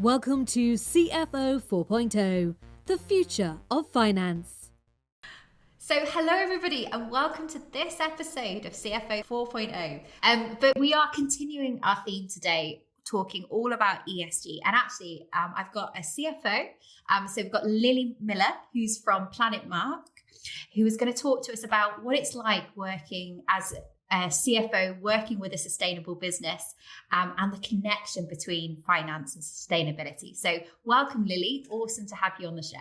Welcome to CFO 4.0, the future of finance. So hello everybody and welcome to this episode of CFO 4.0. But we are continuing our theme today, talking all about ESG. And actually, I've got a CFO. So we've got Lilly Miller, who's from Planet Mark, who is going to talk to us about what it's like working as a CFO, working with a sustainable business, and the connection between finance and sustainability. So welcome, Lilly. Awesome to have you on the show.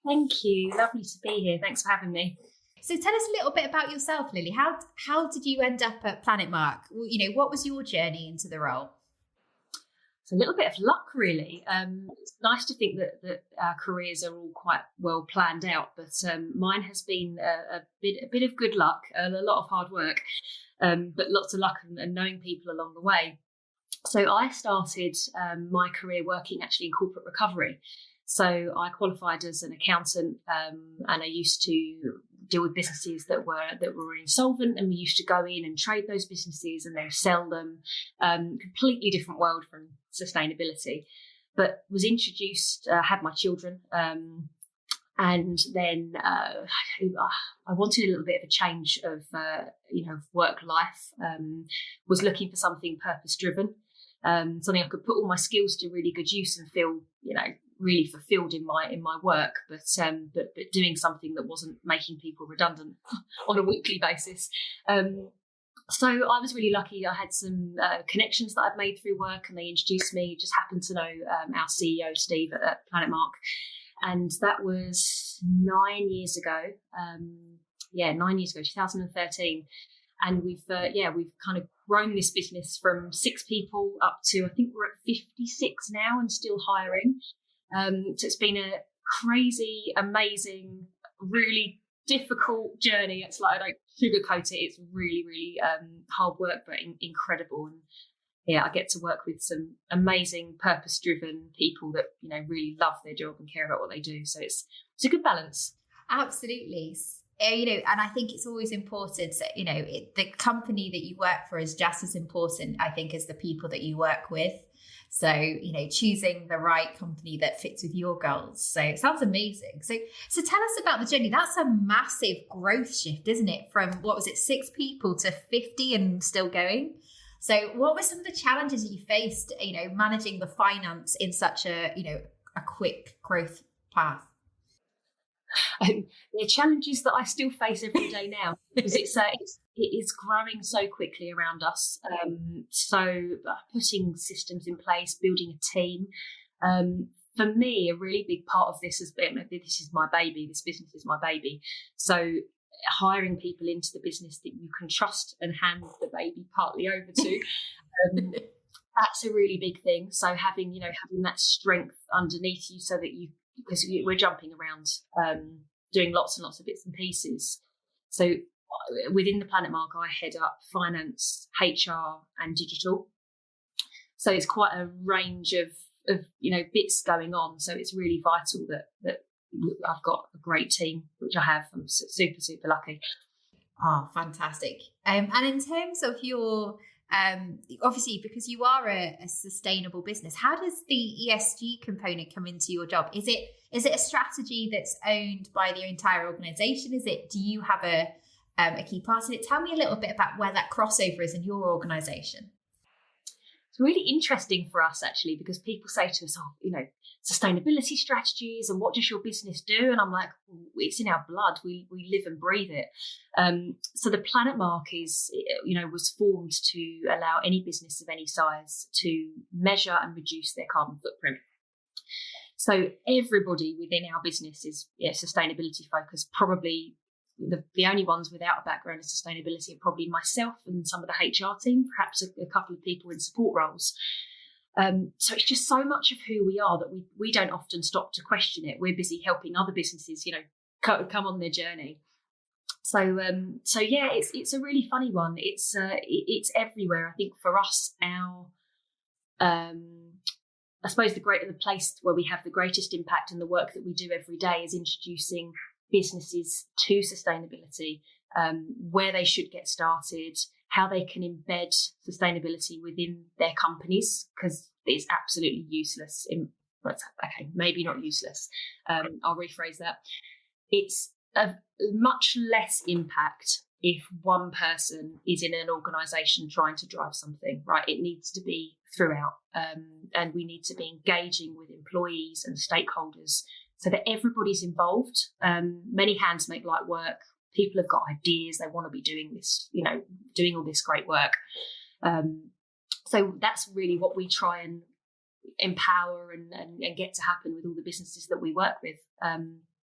Thank you. Lovely to be here. Thanks for having me. So tell us a little bit about yourself, Lilly. How did you end up at Planet Mark? You know, what was your journey into the role? It's a little bit of luck, really. It's nice to think that our careers are all quite well planned out, but mine has been a bit of good luck and a lot of hard work, but lots of luck and knowing people along the way. So I started my career working actually in corporate recovery. So I qualified as an accountant, and I used to deal with businesses that were insolvent, and we used to go in and trade those businesses and then sell them. Completely different world from sustainability, but was introduced, had my children, and then I wanted a little bit of a change of work life. Was looking for something purpose driven, something I could put all my skills to really good use and feel really fulfilled in my work, but doing something that wasn't making people redundant on a weekly basis. So I was really lucky. I had some connections that I'd made through work, and they introduced me. Just happened to know our CEO Steve at Planet Mark, and that was 9 years ago. 9 years ago, 2013. And we've kind of grown this business from 6 people up to, I think we're at 56 now and still hiring. So it's been a crazy, amazing, really difficult journey. It's like, I don't sugarcoat it. It's really, really hard work, but incredible. And yeah, I get to work with some amazing purpose-driven people that, really love their job and care about what they do. So it's a good balance. Absolutely. And I think it's always important, the company that you work for is just as important, I think, as the people that you work with. So, choosing the right company that fits with your goals. So it sounds amazing. So tell us about the journey. That's a massive growth shift, isn't it? From 6 people to 50 and still going. So what were some of the challenges that you faced, managing the finance in such a quick growth path? They're challenges that I still face every day now, because it is growing so quickly around us. So putting systems in place, building a team. For me, a really big part of this has been, this is my baby, this business is my baby. So hiring people into the business that you can trust and hand the baby partly over to, that's a really big thing. So having that strength underneath you, so that because we're jumping around, doing lots and lots of bits and pieces. So within the Planet Mark, I head up finance, HR and digital. So it's quite a range of bits going on. So it's really vital that I've got a great team, which I have. I'm super, super lucky. Oh, fantastic. And in terms of your, obviously, because you are a sustainable business, how does the ESG component come into your job? Is it a strategy that's owned by the entire organization? Do you have a key part in it? Tell me a little bit about where that crossover is in your organization. It's really interesting for us, actually, because people say to us, sustainability strategies, and what does your business do? And I'm like, it's in our blood. We live and breathe it. So the Planet Mark was formed to allow any business of any size to measure and reduce their carbon footprint. So everybody within our business is sustainability focused. Probably the only ones without a background in sustainability are probably myself and some of the HR team, perhaps a couple of people in support roles. So it's just so much of who we are that we don't often stop to question it. We're busy helping other businesses, come on their journey. So it's a really funny one. It's everywhere. I think for us, I suppose the place where we have the greatest impact and the work that we do every day is introducing businesses to sustainability, where they should get started, how they can embed sustainability within their companies, because it's absolutely useless. Maybe not useless. I'll rephrase that. It's a much less impact if one person is in an organisation trying to drive something, right? It needs to be throughout, and we need to be engaging with employees and stakeholders so that everybody's involved. Many hands make light work. People have got ideas. They want to be doing this, doing all this great work. So that's really what we try and empower and get to happen with all the businesses that we work with.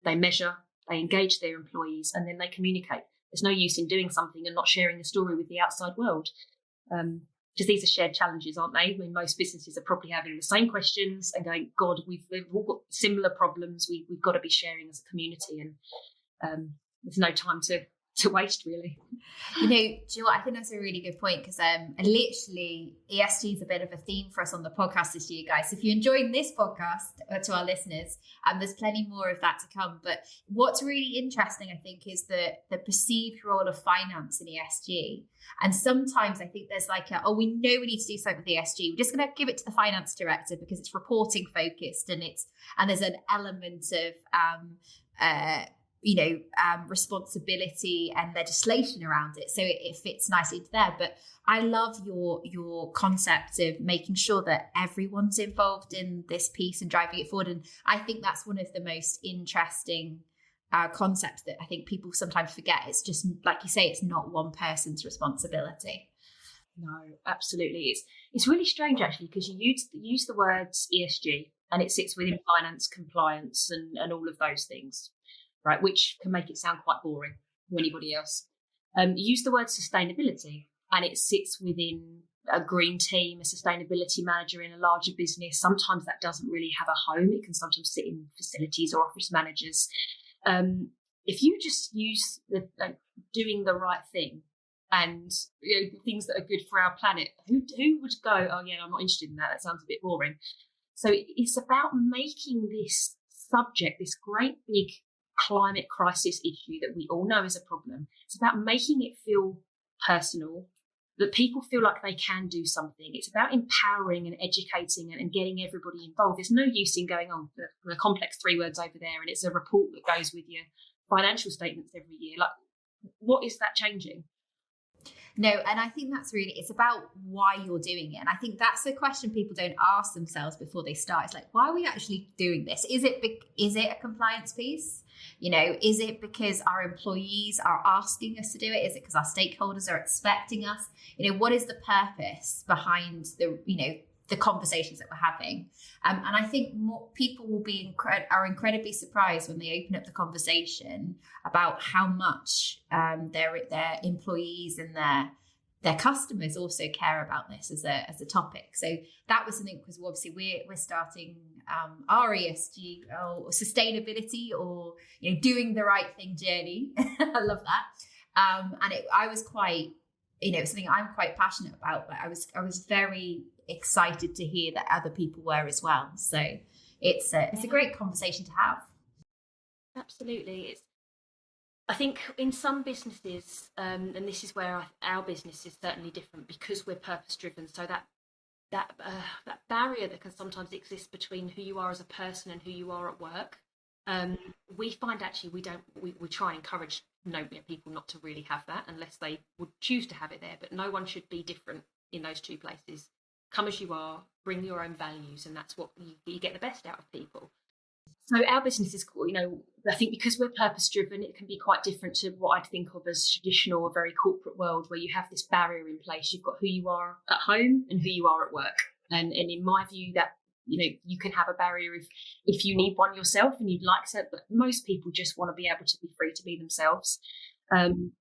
They measure, they engage their employees, and then they communicate. There's no use in doing something and not sharing the story with the outside world. Because these are shared challenges, aren't they? I mean, most businesses are probably having the same questions and going, God, we've all got similar problems. We've got to be sharing as a community, and there's no time to waste, really. Do you know what? I think that's a really good point, because literally ESG is a bit of a theme for us on the podcast this year, guys. So if you're enjoying this podcast, to our listeners, there's plenty more of that to come. But what's really interesting, I think, is the perceived role of finance in ESG. And sometimes I think there's like we know we need to do something with ESG. We're just going to give it to the finance director because it's reporting focused, and there's an element of responsibility and legislation around it, so it fits nicely into there. But I love your concept of making sure that everyone's involved in this piece and driving it forward. And I think that's one of the most interesting concepts that I think people sometimes forget. It's just, like you say, it's not one person's responsibility. No, absolutely. It's really strange, actually, because you use the words ESG and it sits within finance, compliance, and all of those things, right, which can make it sound quite boring to anybody else. You use the word sustainability and it sits within a green team, a sustainability manager in a larger business. Sometimes that doesn't really have a home. It can sometimes sit in facilities or office managers. If you just use the doing the right thing and the things that are good for our planet, who would go, oh yeah, I'm not interested in that. That sounds a bit boring. So it's about making this subject, this great big climate crisis issue that we all know is a problem. It's about making it feel personal, that people feel like they can do something. It's about empowering and educating and getting everybody involved. There's no use in going on the complex 3 words over there and it's a report that goes with your financial statements every year. Like, what is that changing? No, and I think that's really, it's about why you're doing it. And I think that's the question people don't ask themselves before they start. It's like, why are we actually doing this? Is it a compliance piece? Is it because our employees are asking us to do it? Is it because our stakeholders are expecting us? What is the purpose behind the conversations that we're having? And I think more people will are incredibly surprised when they open up the conversation about how much their employees and their customers also care about this as a topic. So that was something, because obviously we're starting our ESG or sustainability or doing the right thing journey. I love that. And I was quite, it's something I'm quite passionate about, but I was very excited to hear that other people were as well. So it's a great conversation to have. Absolutely. I think in some businesses, and this is where our business is certainly different because we're purpose driven. So that barrier that can sometimes exist between who you are as a person and who you are at work, we find actually we try and encourage people not to really have that unless they would choose to have it there. But no one should be different in those two places. Come as you are, bring your own values, and that's what you get the best out of people. So our business is, I think because we're purpose driven, it can be quite different to what I'd think of as traditional or very corporate world, where you have this barrier in place. You've got who you are at home and who you are at work. And in my view, that, you can have a barrier if you need one yourself and you'd like to, but most people just want to be able to be free to be themselves. And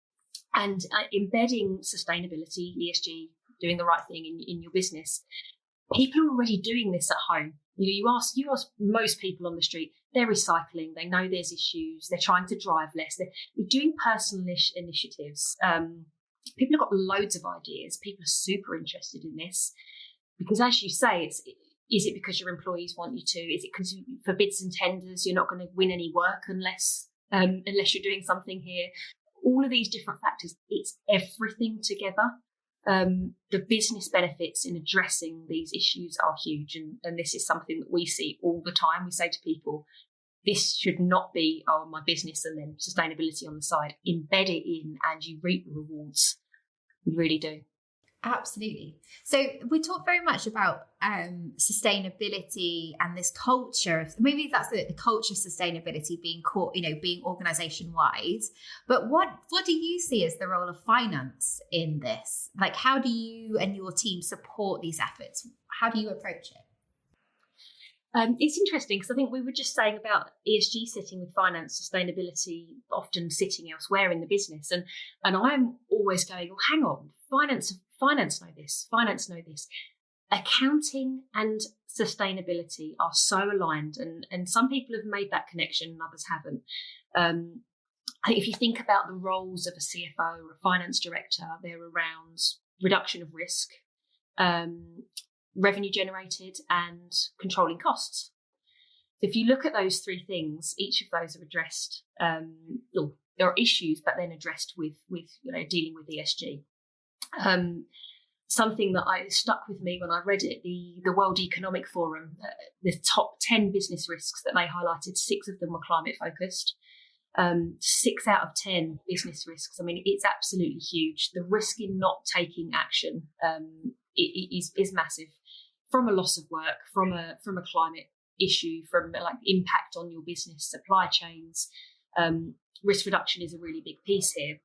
embedding sustainability, ESG, doing the right thing in your business. People are already doing this at home. You ask most people on the street, they're recycling, they know there's issues, they're trying to drive less, they're doing personal initiatives. People have got loads of ideas. People are super interested in this because, as you say, is it because your employees want you to? Is it because for bids and tenders you're not going to win any work unless you're doing something here? All of these different factors, it's everything together. The business benefits in addressing these issues are huge, and this is something that we see all the time. We say to people, this should not be, oh, my business and then sustainability on the side. Embed it in and you reap the rewards. We really do. Absolutely. So we talk very much about sustainability and this culture of, maybe that's the culture of sustainability being being organization wide. But what do you see as the role of finance in this? Like, how do you and your team support these efforts? How do you approach it? It's interesting because I think we were just saying about ESG sitting with finance, sustainability often sitting elsewhere in the business. And I'm always going, well, hang on, finance know this, finance know this. Accounting and sustainability are so aligned, and some people have made that connection and others haven't. If you think about the roles of a CFO or a finance director, they're around reduction of risk, revenue generated, and controlling costs. So if you look at those three things, each of those are addressed. There are issues, but then addressed with dealing with ESG. Something that stuck with me when I read it, the World Economic Forum, the top 10 business risks that they highlighted, 6 of them were climate focused. 6 out of 10 business risks. I mean, it's absolutely huge. The risk in not taking action is massive, from a loss of work, from a climate issue, from like impact on your business supply chains. Risk reduction is a really big piece here.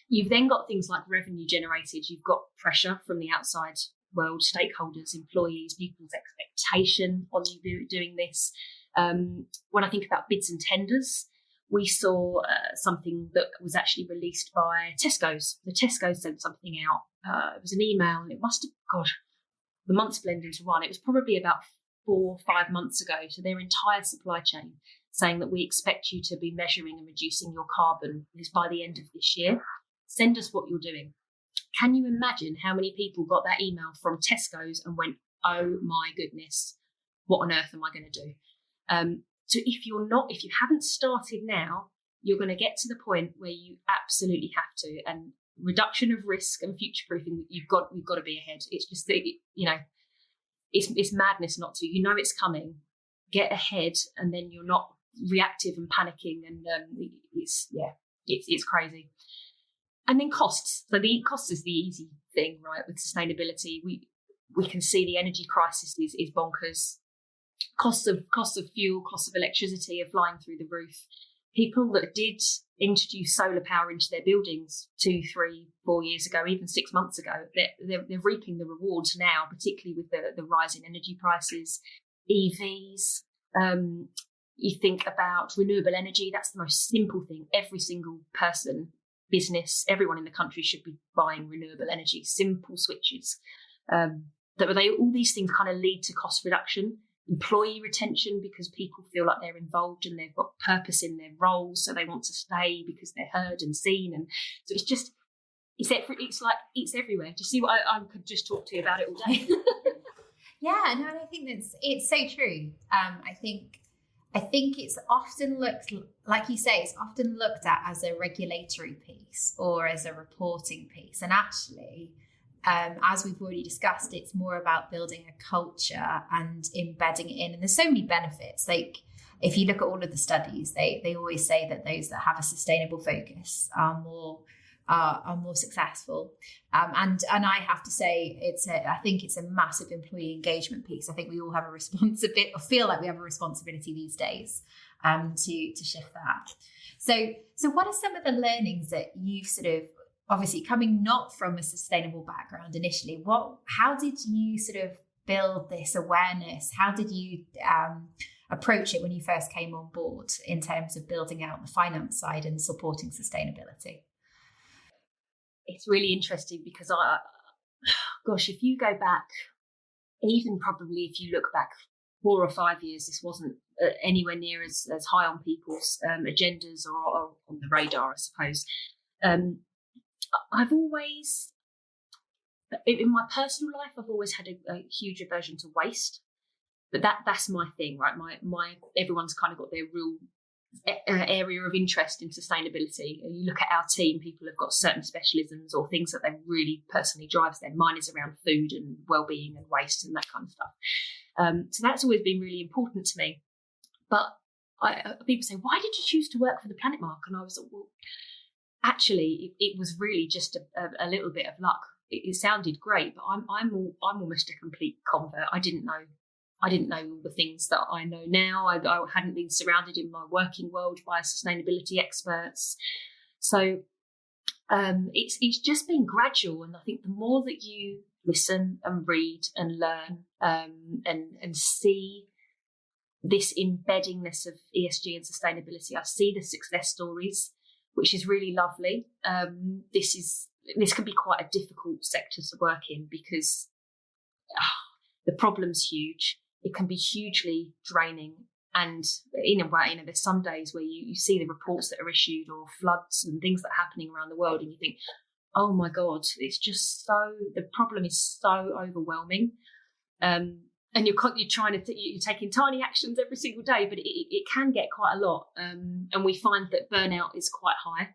You've then got things like revenue generated. You've got pressure from the outside world, stakeholders, employees, people's expectation on you doing this. When I think about bids and tenders, we saw something that was actually released by Tesco's. The Tesco sent something out. It was an email, and it must have, the months blend into one. It was probably about 4 or 5 months ago to their entire supply chain, saying that we expect you to be measuring and reducing your carbon by the end of this year. Send us what you're doing. Can you imagine how many people got that email from Tesco's and went, oh my goodness, what on earth am I going to do? So if you haven't started now, you're going to get to the point where you absolutely have to. And reduction of risk and future proofing, you've got to be ahead. It's just that, it's madness not to. It's coming. Get ahead, and then you're not reactive and panicking. And it's crazy. And then costs. So the cost is the easy thing, right? With sustainability, we can see the energy crisis is bonkers. Costs of fuel, costs of electricity are flying through the roof. People that did introduce solar power into their buildings 2, 3, 4 years ago, even 6 months ago, they're reaping the rewards now, particularly with the rise in energy prices. EVs. You think about renewable energy. That's the most simple thing. Every single person, business, everyone in the country should be buying renewable energy. Simple switches. All these things kind of lead to cost reduction. Employee retention, because people feel like they're involved and they've got purpose in their roles, so they want to stay because they're heard and seen. And so it's everywhere. Do you see what I could just talk to you about it all day? Yeah, no, and I think it's so true. I think it's often looked, like you say, it's often looked at as a regulatory piece or as a reporting piece, and actually, as we've already discussed, it's more about building a culture and embedding it in. And there's so many benefits. Like, if you look at all of the studies, they always say that those that have a sustainable focus are more successful. And I have to say, I think it's a massive employee engagement piece. I think we all have a responsibility, or feel like we have a responsibility these days, to shift that. So what are some of the learnings that you've sort of, obviously coming not from a sustainable background initially, how did you sort of build this awareness? How did you approach it when you first came on board in terms of building out the finance side and supporting sustainability? It's really interesting because if you go back, even probably if you look back 4 or 5 years, this wasn't anywhere near as high on people's agendas or on the radar, I suppose. I've always, in my personal life, I've always had a huge aversion to waste, but that's my thing, right? My everyone's kind of got their real area of interest in sustainability. You look at our team, people have got certain specialisms or things that they really personally drives them. Mine is around food and well-being and waste and that kind of stuff. So that's always been really important to me. But people say, why did you choose to work for the Planet Mark? And I was like, well, actually, it was really just a little bit of luck. It sounded great, but I'm almost a complete convert. I didn't know all the things that I know now. I hadn't been surrounded in my working world by sustainability experts. So it's just been gradual. And I think the more that you listen and read and learn and see this embeddingness of ESG and sustainability, I see the success stories, which is really lovely. This can be quite a difficult sector to work in because the problem's huge. It can be hugely draining. And in a way, there's some days where you see the reports that are issued or floods and things that are happening around the world and you think, oh my God, it's just the problem is so overwhelming. And you're taking tiny actions every single day, but it can get quite a lot. And we find that burnout is quite high,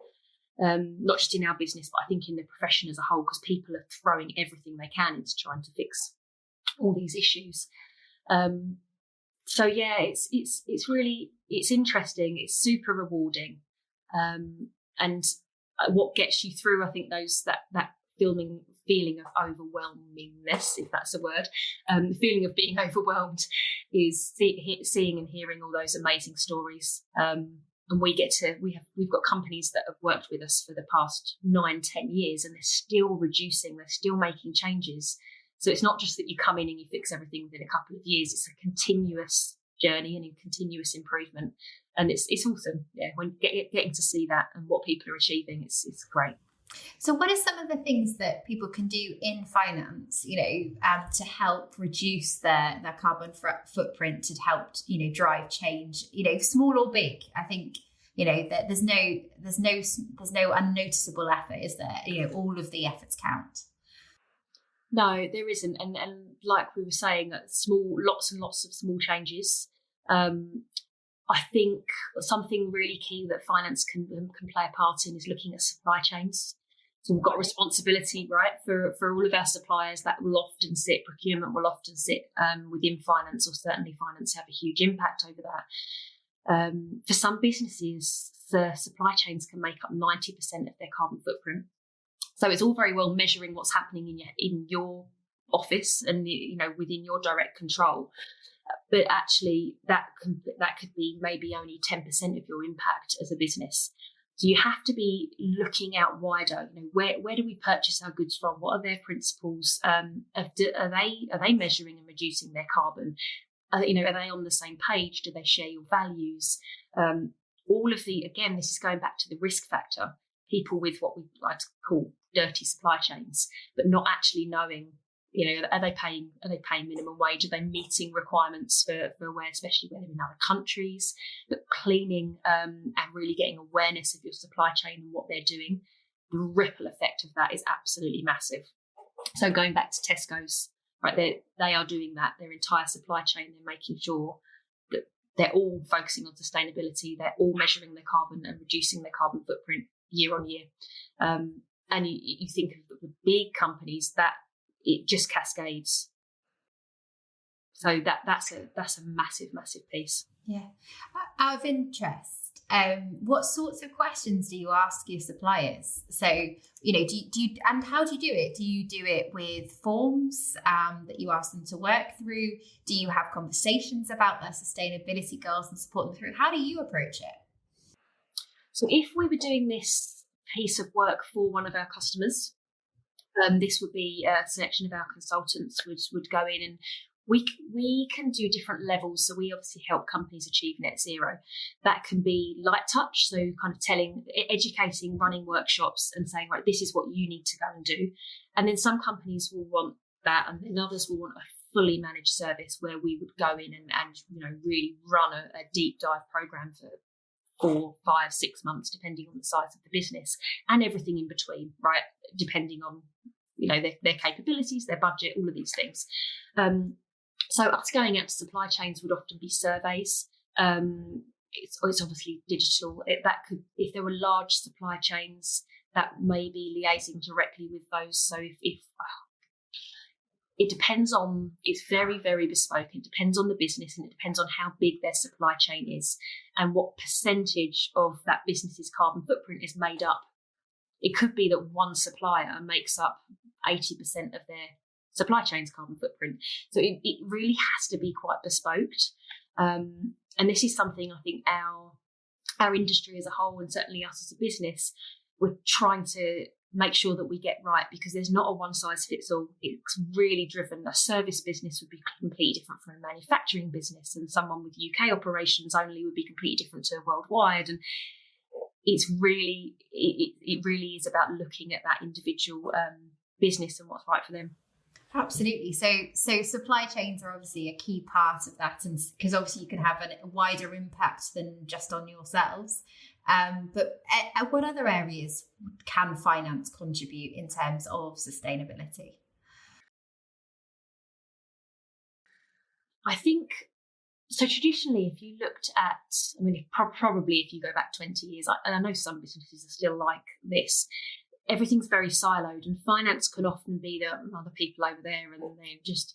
not just in our business, but I think in the profession as a whole, because people are throwing everything they can into trying to fix all these issues. So yeah, it's really interesting. It's super rewarding, and what gets you through, I think, that feeling of overwhelmingness, if that's a word, the feeling of being overwhelmed, is seeing and hearing all those amazing stories. And we've got companies that have worked with us for the past 9-10 years, and they're still reducing, they're still making changes. So it's not just that you come in and you fix everything within a couple of years. It's a continuous journey and a continuous improvement. And it's awesome. Yeah, when getting to see that and what people are achieving, it's great. So what are some of the things that people can do in finance, to help reduce their carbon footprint, to help, drive change, small or big? I think, that there's no unnoticeable effort, is there? All of the efforts count. No, there isn't. And like we were saying, lots and lots of small changes. I think something really key that finance can play a part in is looking at supply chains. So we've got a responsibility, right, for all of our suppliers. Procurement will often sit within finance, or certainly finance have a huge impact over that. For some businesses, the supply chains can make up 90% of their carbon footprint. So it's all very well measuring what's happening in your office and within your direct control, but actually that could be maybe only 10% of your impact as a business. So you have to be looking out wider. Where do we purchase our goods from? What are their principles? Are they measuring and reducing their carbon? Are they on the same page? Do they share your values? This is going back to the risk factor. People with what we like to call dirty supply chains, but not actually knowing, are they paying minimum wage? Are they meeting requirements for where, especially when they're in other countries? But cleaning and really getting awareness of your supply chain and what they're doing, the ripple effect of that is absolutely massive. So going back to Tesco's, right, they are doing that. Their entire supply chain, they're making sure that they're all focusing on sustainability. They're all measuring their carbon and reducing their carbon footprint year on year. And you think of the big companies, that it just cascades. So that's a massive piece. Yeah. Out of interest, what sorts of questions do you ask your suppliers? So, do you and how do you do it? Do you do it with forms that you ask them to work through? Do you have conversations about their sustainability goals and support them through? How do you approach it? So if we were doing this piece of work for one of our customers, this would be a selection of our consultants would go in, and we can do different levels. So we obviously help companies achieve net zero. That can be light touch, so kind of educating, running workshops and saying, right, this is what you need to go and do. And then some companies will want that, and then others will want a fully managed service where we would go in and really run a deep dive program for 4, 5, 6 months, depending on the size of the business, and everything in between, right? Depending on, their capabilities, their budget, all of these things. So us going out to supply chains would often be surveys. it's obviously digital. That could, if there were large supply chains, that may be liaising directly with those. So if it depends on, it's very, very bespoke. It depends on the business, and it depends on how big their supply chain is and what percentage of that business's carbon footprint is made up. It could be that one supplier makes up 80% of their supply chain's carbon footprint. So it really has to be quite bespoke. And this is something I think our industry as a whole, and certainly us as a business, we're trying to make sure that we get right, because there's not a one size fits all. It's really driven. A service business would be completely different from a manufacturing business, and someone with UK operations only would be completely different to worldwide. And it's really, it really is about looking at that individual business and what's right for them. Absolutely. So supply chains are obviously a key part of that, and because obviously you can have a wider impact than just on yourselves. But at what other areas can finance contribute in terms of sustainability? I think, so traditionally, if you looked at, I mean, probably if you go back 20 years, and I know some businesses are still like this, everything's very siloed, and finance can often be the other people over there, and they're just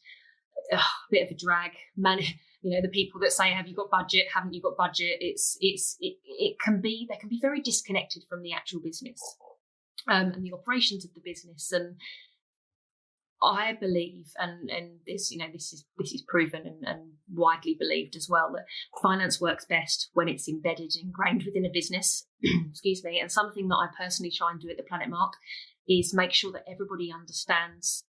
a bit of a drag. The people that say, "Have you got budget? Haven't you got budget?" They can be very disconnected from the actual business and the operations of the business. And I believe, and this is proven and widely believed as well, that finance works best when it's embedded, ingrained within a business. Excuse me. And something that I personally try and do at the Planet Mark is make sure that everybody understands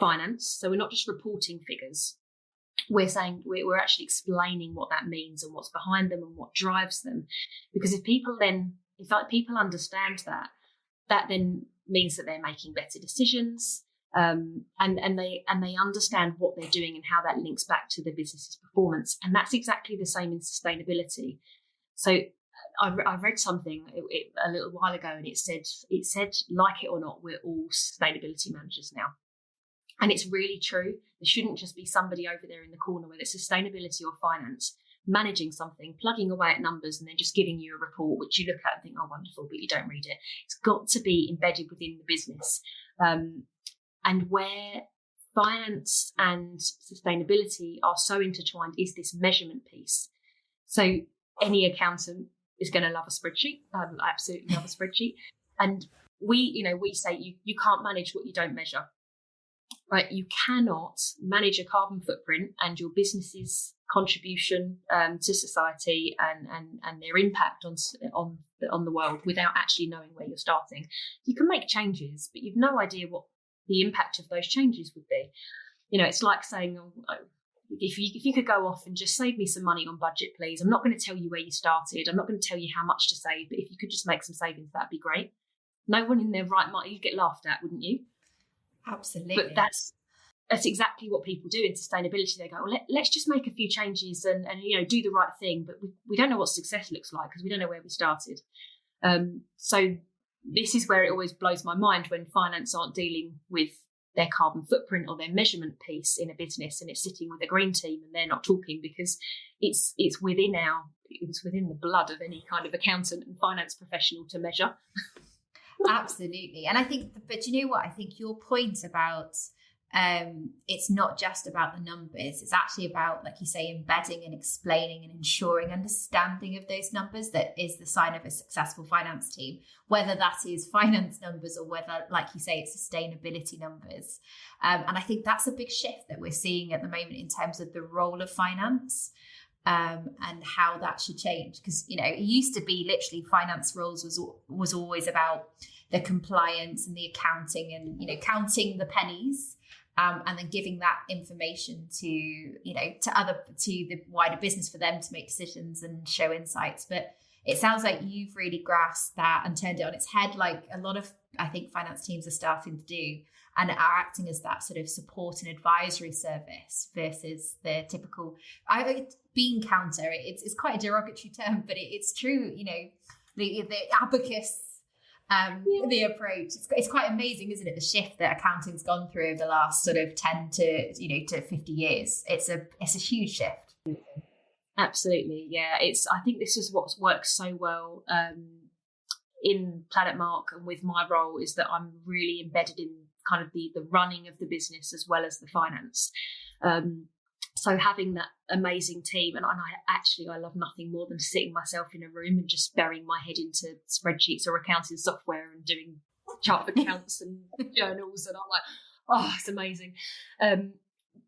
finance. So we're not just reporting figures. We're saying we're actually explaining what that means and what's behind them and what drives them. Because if people understand that then means that they're making better decisions. And they understand what they're doing and how that links back to the business's performance. And that's exactly the same in sustainability. So I read something a little while ago, and it said, like it or not, we're all sustainability managers now. And it's really true. There shouldn't just be somebody over there in the corner, whether it's sustainability or finance, managing something, plugging away at numbers, and then just giving you a report, which you look at and think, oh, wonderful, but you don't read it. It's got to be embedded within the business. And where finance and sustainability are so intertwined is this measurement piece. So any accountant is going to love a spreadsheet. I absolutely love a spreadsheet. And we say you can't manage what you don't measure. Right? You cannot manage a carbon footprint and your business's contribution to society and their impact on the world without actually knowing where you're starting. You can make changes, but you've no idea what the impact of those changes would be. It's like saying, if you could go off and just save me some money on budget, please. I'm not going to tell you where you started. I'm not going to tell you how much to save, but if you could just make some savings, that'd be great. No one in their right mind, you'd get laughed at, wouldn't you? Absolutely. But that's exactly what people do in sustainability. They go, well, let's just make a few changes and do the right thing, but we don't know what success looks like because we don't know where we started. So this is where it always blows my mind when finance aren't dealing with their carbon footprint or their measurement piece in a business, and it's sitting with a green team and they're not talking, because it's within the blood of any kind of accountant and finance professional to measure. Absolutely. And I think, but you know what? I think your point about it's not just about the numbers. It's actually about, like you say, embedding and explaining and ensuring understanding of those numbers that is the sign of a successful finance team, whether that is finance numbers or whether, like you say, it's sustainability numbers. And I think that's a big shift that we're seeing at the moment in terms of the role of finance. And how that should change, because it used to be literally finance roles was always about the compliance and the accounting and counting the pennies, and then giving that information to the wider business for them to make decisions and show insights. But it sounds like you've really grasped that and turned it on its head, like a lot of, I think, finance teams are starting to do, and are acting as that sort of support and advisory service versus the typical bean counter. It's quite a derogatory term, but it's true. The abacus, the approach. It's quite amazing, isn't it? The shift that accounting's gone through over the last sort of 10 to 50 years. It's a huge shift. Absolutely, yeah. I think this is what works so well in Planet Mark and with my role, is that I'm really embedded in kind of the running of the business as well as the finance. So having that amazing team, and I love nothing more than sitting myself in a room and just burying my head into spreadsheets or accounting software and doing chart of accounts and journals, and I'm like, oh, it's amazing.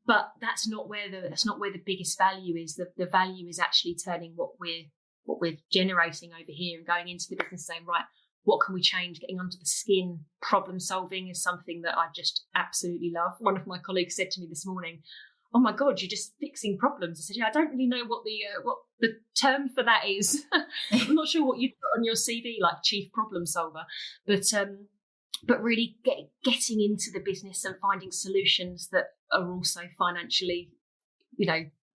But that's not where the biggest value is. The value is actually turning what we're generating over here and going into the business saying, right, what can we change? Getting under the skin, problem solving is something that I just absolutely love. One of my colleagues said to me this morning, oh my God, you're just fixing problems. I said, yeah, I don't really know what the term for that is. I'm not sure what you'd put on your CV, like chief problem solver, but really getting into the business and finding solutions that are also financially,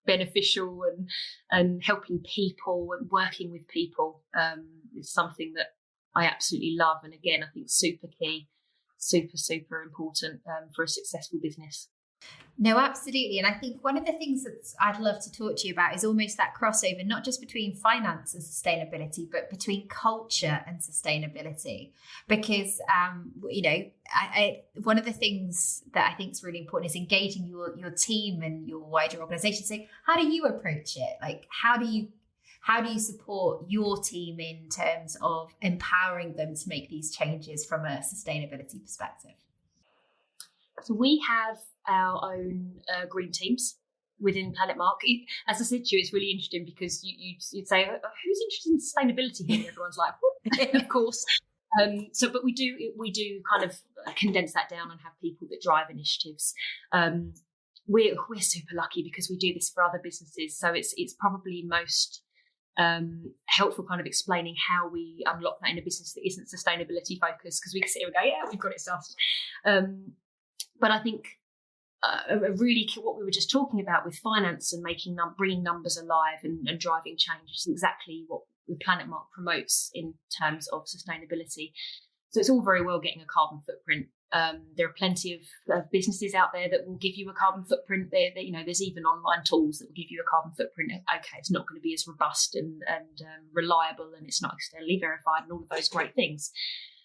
beneficial and helping people and working with people is something that I absolutely love. And again, I think super key, super important for a successful business. No, absolutely. And I think one of the things that I'd love to talk to you about is almost that crossover, not just between finance and sustainability, but between culture and sustainability. Because, one of the things that I think is really important is engaging your team and your wider organization. So how do you approach it? Like, how do you support your team in terms of empowering them to make these changes from a sustainability perspective? So we have our own green teams within Planet Mark. As I said to you, it's really interesting because you'd say, who's interested in sustainability here? Everyone's like, of course. But we do kind of condense that down and have people that drive initiatives. We're super lucky because we do this for other businesses. So it's probably most helpful kind of explaining how we unlock that in a business that isn't sustainability focused, because we can sit here and go, yeah, we've got it started. But I think really what we were just talking about with finance and bringing numbers alive and driving change is exactly what the Planet Mark promotes in terms of sustainability. So it's all very well getting a carbon footprint. There are plenty of businesses out there that will give you a carbon footprint. There's even online tools that will give you a carbon footprint. Okay, it's not going to be as robust and reliable, and it's not externally verified, and all of those great things.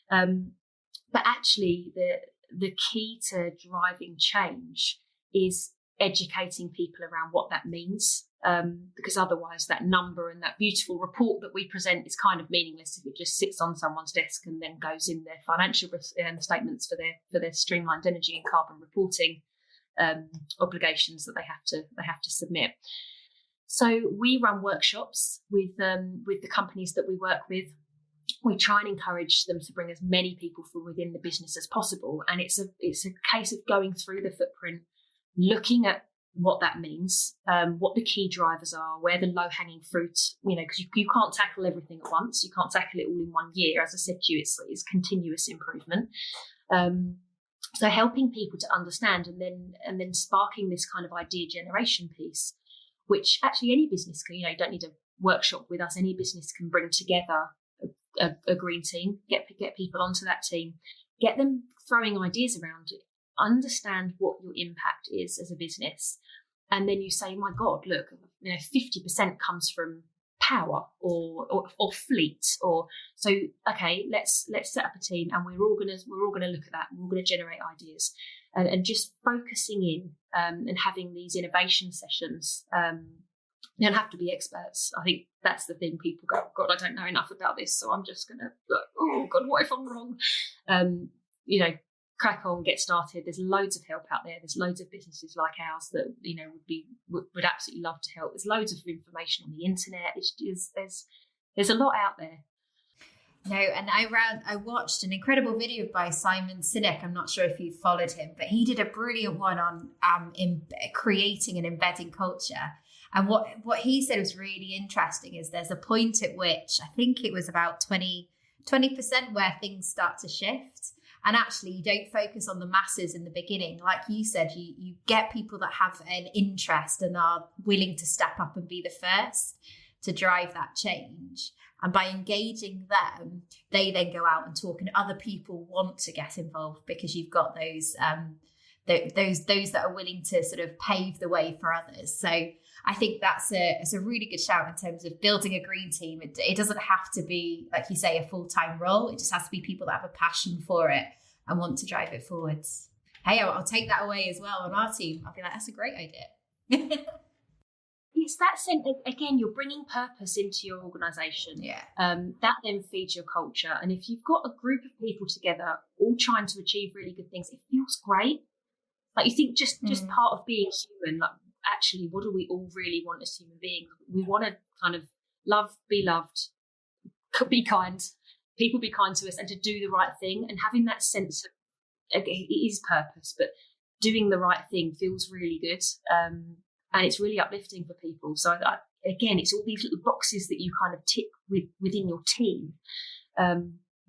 But actually, the key to driving change is educating people around what that means, because otherwise that number and that beautiful report that we present is kind of meaningless if it just sits on someone's desk and then goes in their financial statements for their streamlined energy and carbon reporting obligations that they have to submit. So we run workshops with the companies that we work with. We try and encourage them to bring as many people from within the business as possible. And it's a case of going through the footprint, looking at what that means, what the key drivers are, where the low-hanging fruit, because you can't tackle everything at once. You can't tackle it all in 1 year. As I said to you, it's continuous improvement. So helping people to understand and then sparking this kind of idea generation piece, which actually any business can, you don't need a workshop with us. Any business can bring together a green team, get people onto that team, get them throwing ideas around, understand what your impact is as a business, and then you say, my God, look, 50% comes from power or fleet, or so. Okay, let's set up a team, and we're all gonna look at that. And we're gonna generate ideas, and just focusing in and having these innovation sessions. You don't have to be experts. I think that's the thing. People go, God, I don't know enough about this, so I'm just gonna, oh God, what if I'm wrong? Crack on, get started. There's loads of help out there. There's loads of businesses like ours that would absolutely love to help. There's loads of information on the internet. There's a lot out there. No, and I watched an incredible video by Simon Sinek. I'm not sure if you followed him, but he did a brilliant one on creating and embedding culture. And what he said was really interesting is there's a point at which I think it was about 20% where things start to shift. And actually, you don't focus on the masses in the beginning. Like you said, you get people that have an interest and are willing to step up and be the first to drive that change. And by engaging them, they then go out and talk, and other people want to get involved because you've got those that are willing to sort of pave the way for others. So I think it's a really good shout in terms of building a green team. It doesn't have to be, like you say, a full-time role. It just has to be people that have a passion for it and want to drive it forwards. Hey, I'll take that away as well on our team. I'll be like, that's a great idea. It's that sense, again, you're bringing purpose into your organisation. Yeah. That then feeds your culture. And if you've got a group of people together all trying to achieve really good things, it feels great. Like, you think just part of being human, like, actually, what do we all really want as human beings? We want to kind of love, be loved, be kind, people be kind to us, and to do the right thing. And having that sense of, it is purpose, but doing the right thing feels really good. And it's really uplifting for people. So again, it's all these little boxes that you kind of tick within your team,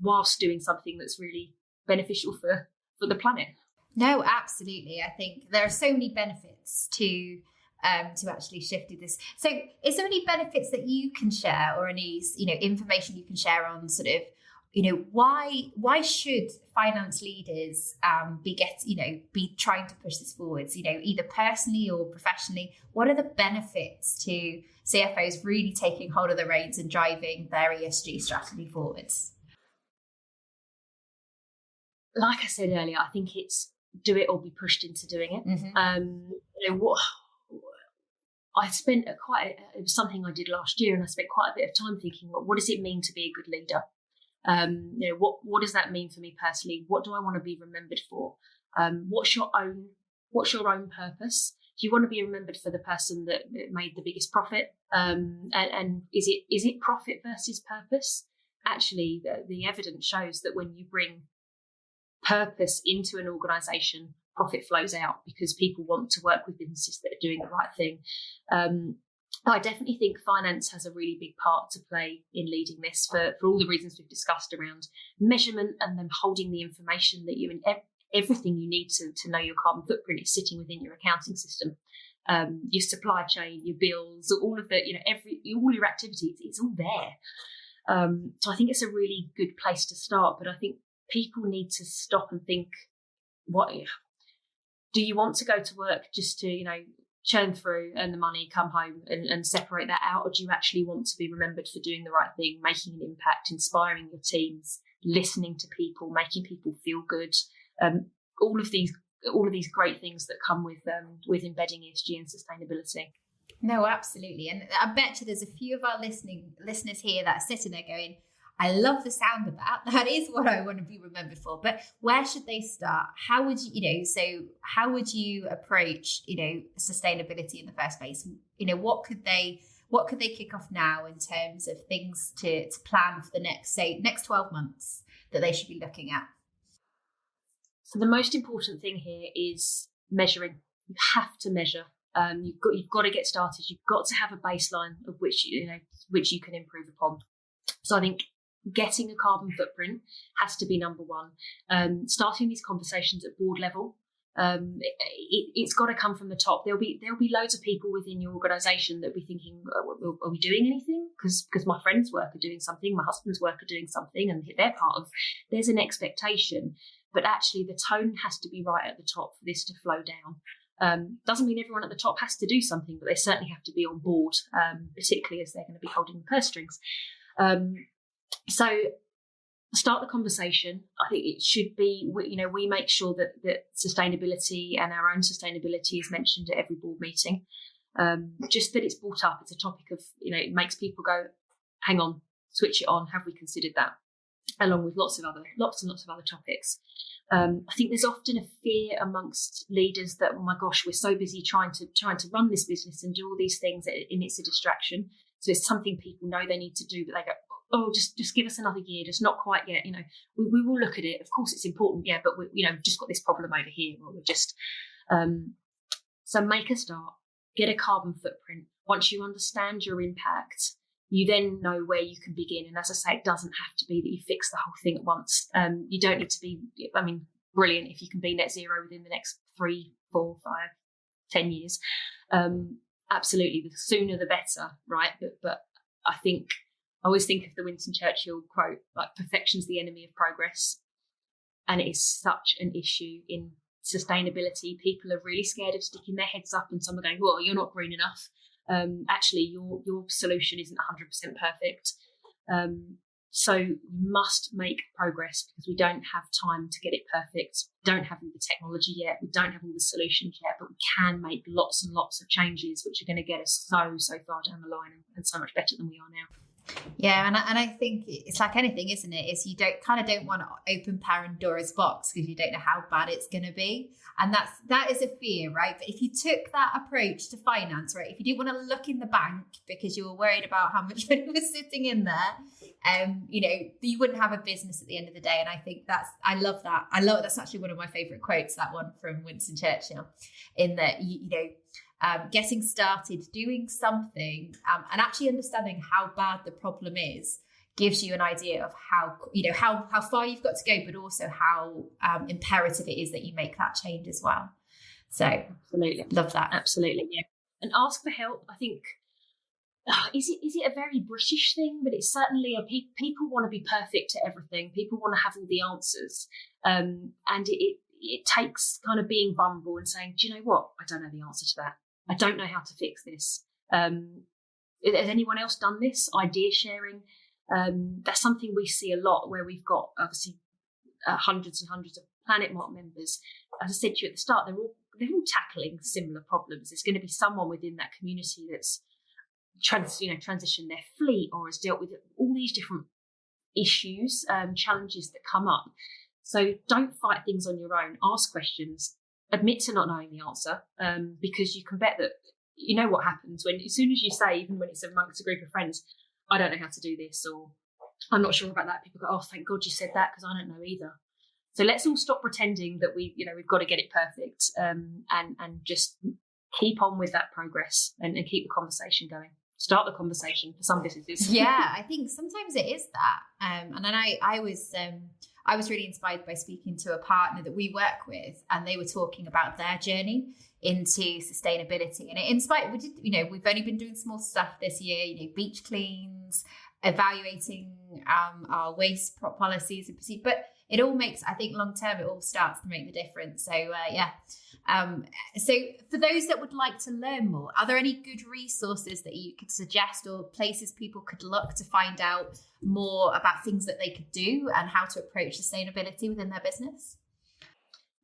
whilst doing something that's really beneficial for the planet. No, absolutely. I think there are so many benefits to actually shifting this. So is there any benefits that you can share, or any, information you can share on sort of, why should finance leaders be trying to push this forwards, either personally or professionally? What are the benefits to CFOs really taking hold of the reins and driving their ESG strategy forwards? Like I said earlier, I think it's do it or be pushed into doing it. Mm-hmm. I spent it was something I did last year, and I spent quite a bit of time thinking, well, what does it mean to be a good leader? What does that mean for me personally? What do I want to be remembered for? What's your own purpose? Do you want to be remembered for the person that made the biggest profit? And is it profit versus purpose? Actually, the evidence shows that when you bring purpose into an organisation, profit flows out, because people want to work with businesses that are doing the right thing. I definitely think finance has a really big part to play in leading this for all the reasons we've discussed around measurement, and then holding the information that everything you need to know your carbon footprint is sitting within your accounting system. Your supply chain, your bills, all of the, all your activities, it's all there. So I think it's a really good place to start. But I think people need to stop and think, what do you want to go to work just to, churn through, earn the money, come home and separate that out? Or do you actually want to be remembered for doing the right thing, making an impact, inspiring your teams, listening to people, making people feel good? All of these great things that come with embedding ESG and sustainability. No, absolutely. And I bet you there's a few of our listeners here that are sitting there going, I love the sound of that. That is what I want to be remembered for. But where should they start? How would how would you approach, sustainability in the first place? What could they kick off now in terms of things to plan for the next 12 months that they should be looking at? So the most important thing here is measuring. You have to measure. You've got to get started. You've got to have a baseline of which you can improve upon. So I think getting a carbon footprint has to be number one. Starting these conversations at board level, it's got to come from the top. There'll be loads of people within your organisation that will be thinking, are we doing anything? Because my friends' work are doing something, my husband's work are doing something, and they're part of. There's an expectation, but actually the tone has to be right at the top for this to flow down. Doesn't mean everyone at the top has to do something, but they certainly have to be on board, particularly as they're going to be holding the purse strings. So start the conversation. I think it should be, we make sure that sustainability and our own sustainability is mentioned at every board meeting. Just that it's brought up. It's a topic of, it makes people go, hang on, switch it on. Have we considered that? Along with lots and lots of other topics. I think there's often a fear amongst leaders that, oh my gosh, we're so busy trying to run this business and do all these things, and it's a distraction. So it's something people know they need to do, but they go, oh, just give us another year, just not quite yet. We will look at it. Of course, it's important, yeah, but we've just got this problem over here, or we're just. So make a start, get a carbon footprint. Once you understand your impact, you then know where you can begin. And as I say, it doesn't have to be that you fix the whole thing at once. You don't need to be. Brilliant if you can be net zero within the next 3, 4, 5, 10 years. Absolutely, the sooner the better, right? But I think. I always think of the Winston Churchill quote, like, perfection's the enemy of progress. And it is such an issue in sustainability, people are really scared of sticking their heads up, and some are going, well, you're not green enough. Actually, your solution isn't 100% perfect. So you must make progress, because we don't have time to get it perfect. We don't have all the technology yet. We don't have all the solutions yet, but we can make lots and lots of changes, which are going to get us so far down the line, and so much better than we are now. Yeah, and I think it's like anything, isn't it? Is you don't want to open Pandora's box, because you don't know how bad it's going to be, and that is a fear, right? But if you took that approach to finance, right, if you didn't want to look in the bank because you were worried about how much money was sitting in there, you wouldn't have a business at the end of the day. And I think I love that. That's actually one of my favorite quotes, that one from Winston Churchill, in that getting started, doing something, and actually understanding how bad the problem is gives you an idea of how far you've got to go, but also how imperative it is that you make that change as well. So absolutely, love that. Absolutely, yeah. And ask for help. I think is it a very British thing? But it's certainly people want to be perfect at everything. People want to have all the answers, and it takes kind of being vulnerable and saying, do you know what? I don't know the answer to that. I don't know how to fix this. Has anyone else done this? Idea sharing. That's something we see a lot, where we've got obviously hundreds and hundreds of Planet Mark members. As I said to you at the start, they're all tackling similar problems. There's going to be someone within that community that's transitioned their fleet, or has dealt with all these different issues, challenges that come up. So don't fight things on your own. Ask questions. Admit to not knowing the answer, because you can bet that you know what happens as soon as you say, even when it's amongst a group of friends, I don't know how to do this, or I'm not sure about that. People go, oh, thank God you said that, because I don't know either. So let's all stop pretending that we've got to get it perfect, and just keep on with that progress and keep the conversation going. Start the conversation for some businesses. Yeah, I think sometimes it is that. And then I was really inspired by speaking to a partner that we work with, and they were talking about their journey into sustainability. And it inspired, we've only been doing small stuff this year, beach cleans, evaluating our waste policies and procedures, but it all makes, I think long term, it all starts to make the difference. So so for those that would like to learn more, are there any good resources that you could suggest, or places people could look to find out more about things that they could do and how to approach sustainability within their business?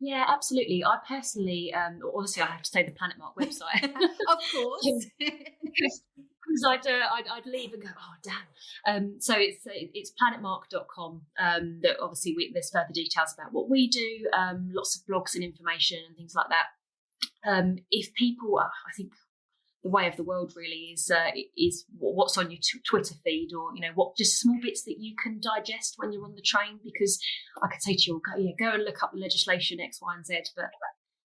Yeah, absolutely. I personally, obviously I have to say the Planet Mark website. Of course. Because I'd leave and go, oh, damn. So it's planetmark.com. That obviously there's further details about what we do, lots of blogs and information and things like that. If people, I think the way of the world really is what's on your Twitter feed, or what just small bits that you can digest when you're on the train. Because I could say to you, go and look up the legislation X, Y, and Z,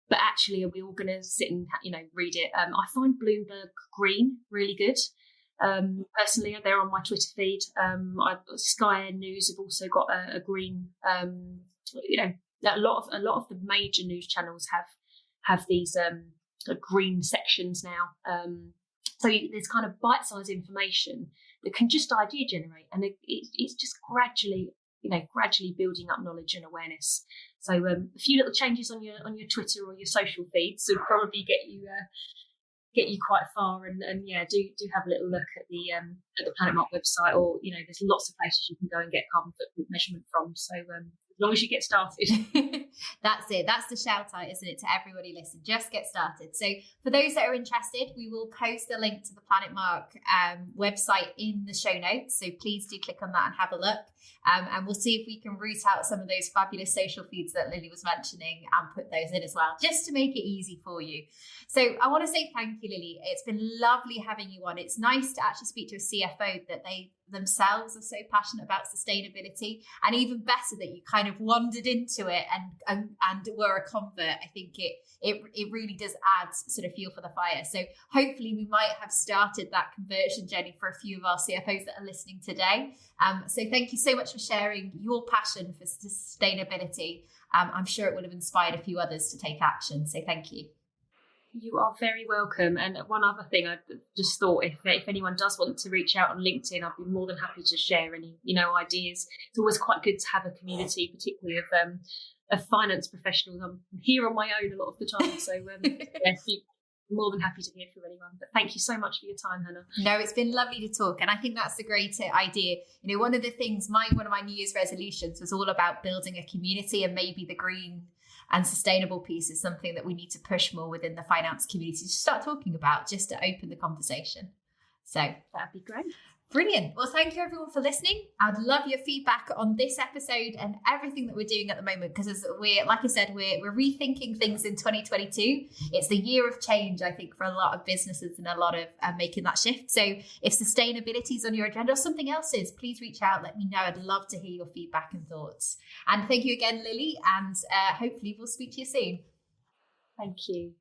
but actually, are we all going to sit and read it? I find Bloomberg Green really good. Personally, they're on my Twitter feed. Sky News have also got a green. A lot of the major news channels have these green sections now. So there's kind of bite-sized information that can just idea generate, and it's just gradually building up knowledge and awareness. So a few little changes on your Twitter or your social feeds would probably get you quite far. And do have a little look at the Planet Mark website, or there's lots of places you can go and get carbon footprint measurement from. So as long as you get started. That's it. That's the shout out, isn't it, to everybody listening? Just get started. So for those that are interested, we will post a link to the Planet Mark website in the show notes. So please do click on that and have a look. And we'll see if we can root out some of those fabulous social feeds that Lily was mentioning and put those in as well, just to make it easy for you. So I want to say thank you, Lily. It's been lovely having you on. It's nice to actually speak to a CFO that they themselves are so passionate about sustainability, and even better that you kind of wandered into it and were a convert. I think it really does add sort of fuel for the fire. So hopefully we might have started that conversion journey for a few of our CFOs that are listening today. So thank you so much for sharing your passion for sustainability. I'm sure it would have inspired a few others to take action. So thank you. You are very welcome. And one other thing, I just thought, if anyone does want to reach out on LinkedIn, I'd be more than happy to share any ideas. It's always quite good to have a community, particularly finance professionals. I'm here on my own a lot of the time. So more than happy to hear from anyone. But thank you so much for your time, Hannah. No, it's been lovely to talk. And I think that's the great idea. One of the things, one of my New Year's resolutions was all about building a community, and maybe the green and sustainable piece is something that we need to push more within the finance community to start talking about, just to open the conversation. So that'd be great. Brilliant. Well, thank you everyone for listening. I'd love your feedback on this episode and everything that we're doing at the moment, because as like I said, we're rethinking things in 2022. It's the year of change, I think, for a lot of businesses and a lot of making that shift. So if sustainability is on your agenda or something else is, please reach out. Let me know. I'd love to hear your feedback and thoughts. And thank you again, Lily. And hopefully we'll speak to you soon. Thank you.